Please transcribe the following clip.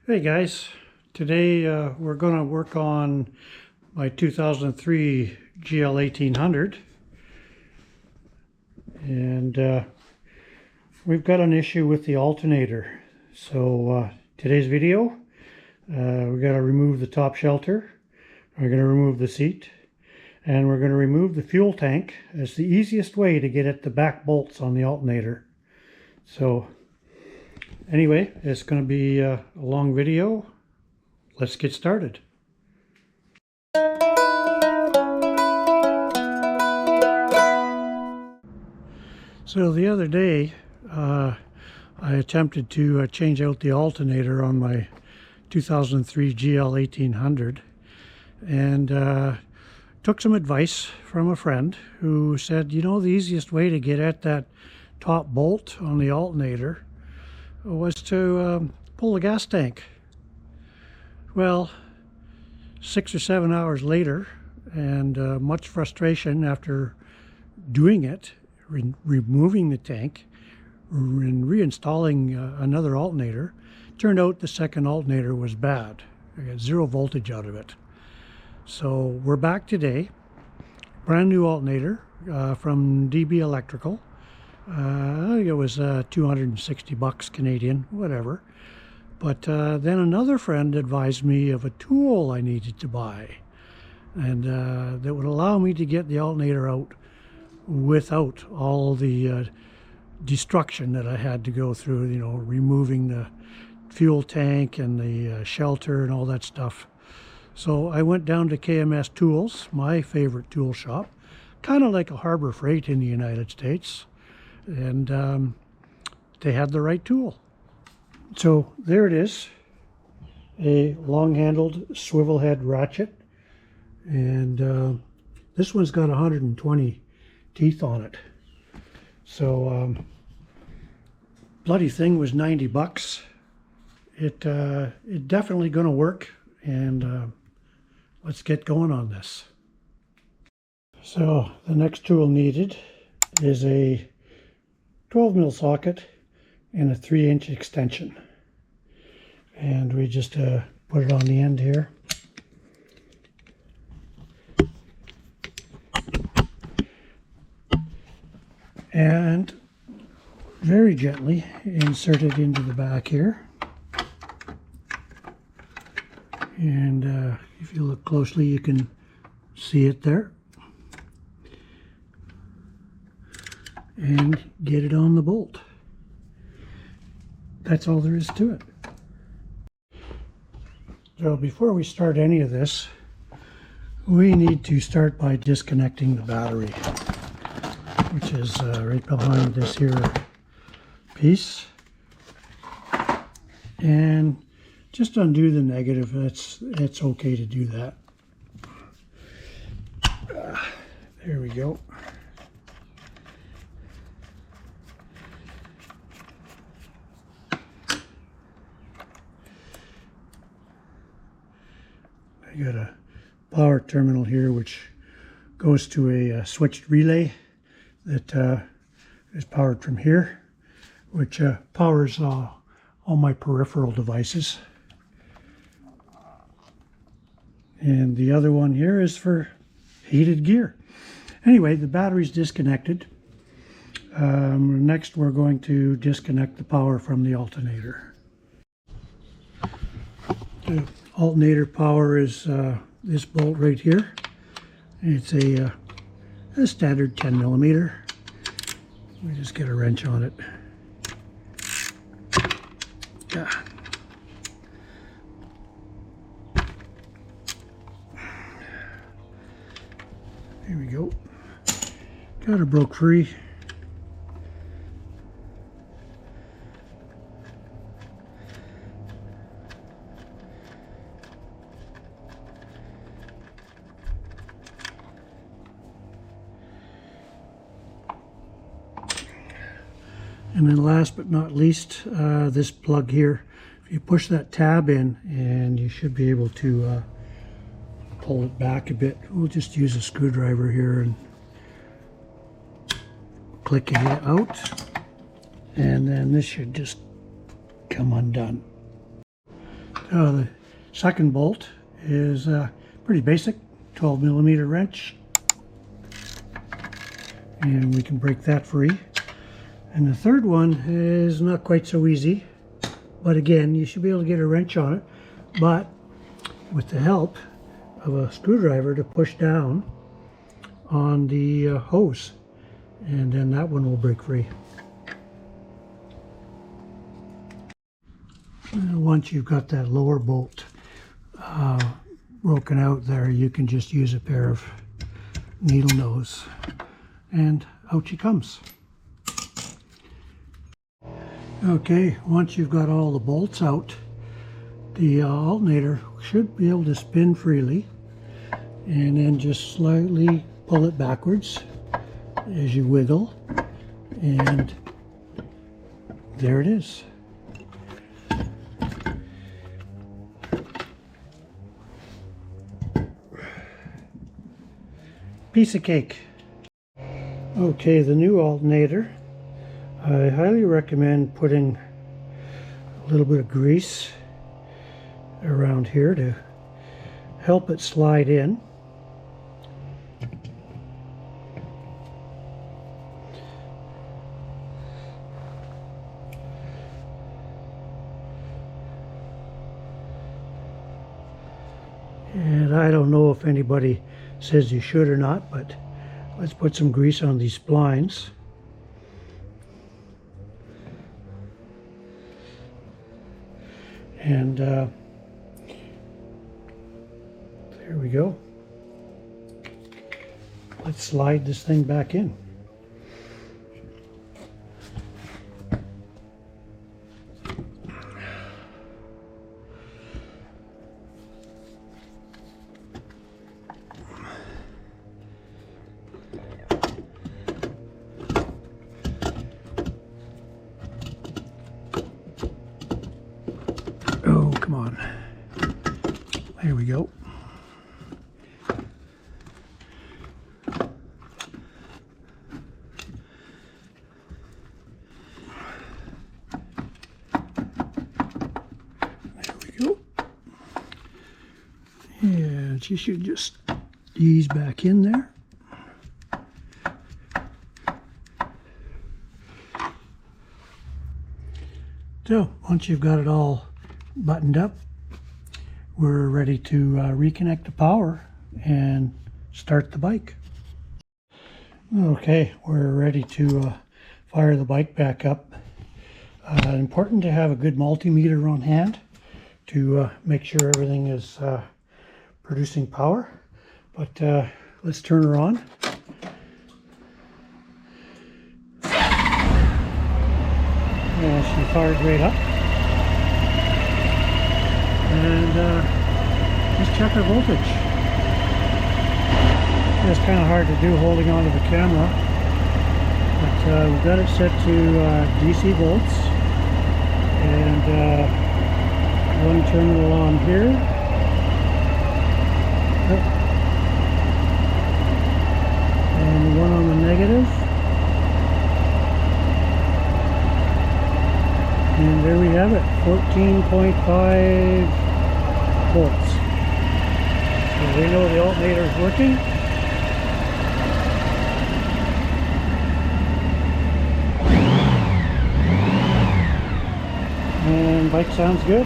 Hey guys, today we're going to work on my 2003 GL1800, and we've got an issue with the alternator. So today's video, we're going to remove the top shelter, we're going to remove the seat, and we're going to remove the fuel tank. It's the easiest way to get at the back bolts on the alternator. So anyway, it's going to be a long video. Let's get started. So the other day, I attempted to change out the alternator on my 2003 GL1800, and took some advice from a friend who said, you know, the easiest way to get at that top bolt on the alternator was to pull the gas tank. Well, 6 or 7 hours later, and much frustration after doing it, removing the tank and reinstalling another alternator, turned out the second alternator was bad. I got 0 voltage out of it. So we're back today, brand new alternator from DB Electrical. I think it was 260 bucks Canadian, whatever. But then another friend advised me of a tool I needed to buy, and that would allow me to get the alternator out without all the destruction that I had to go through, you know, removing the fuel tank and the shelter and all that stuff. So I went down to KMS Tools, my favorite tool shop, kind of like a Harbor Freight in the United States. And they had the right tool. So there it is, a long-handled swivel head ratchet, and this one's got 120 teeth on it. So bloody thing was 90 bucks. It definitely going to work, and let's get going on this. So the next tool needed is a 12 mil socket and a 3-inch extension, and we just put it on the end here. And very gently insert it into the back here. And if you look closely, you can see it there. And get it on the bolt. That's all there is to it. So before we start any of this, we need to start by disconnecting the battery, which is right behind this here piece. And just undo the negative. It's okay to do that. There we go. I got a power terminal here which goes to a switched relay that is powered from here, which powers all my peripheral devices. And the other one here is for heated gear. Anyway, the battery's disconnected. Next we're going to disconnect the power from the alternator. The alternator power is this bolt right here. It's a standard 10 millimeter. We just get a wrench on it. Yeah. There we go. Got it broke free. And then last but not least, this plug here. If you push that tab in, and you should be able to pull it back a bit. We'll just use a screwdriver here and click it out, and then this should just come undone. The second bolt is pretty basic, 12mm wrench, and we can break that free. And the third one is not quite so easy, but again, you should be able to get a wrench on it, but with the help of a screwdriver to push down on the hose, and then that one will break free. Once you've got that lower bolt broken out there, you can just use a pair of needle nose, and out she comes. Okay, once you've got all the bolts out, the alternator should be able to spin freely, and then just slightly pull it backwards as you wiggle, and there it is. Piece of cake. Okay, the new alternator, I highly recommend putting a little bit of grease around here to help it slide in. And I don't know if anybody says you should or not, but let's put some grease on these splines. And there we go. Let's slide this thing back in. Oh, come on. There we go. There we go. And she should just ease back in there. So, once you've got it all buttoned up, we're ready to reconnect the power and start the bike. Okay, we're ready to fire the bike back up. Important to have a good multimeter on hand to make sure everything is producing power. But let's turn her on. And she fired right up. And just check our voltage. It's kind of hard to do holding onto the camera, but we've got it set to DC volts, and one terminal on here. And one on the negative. And there we have it, 14.5 volts. So we know the alternator is working. And bike sounds good.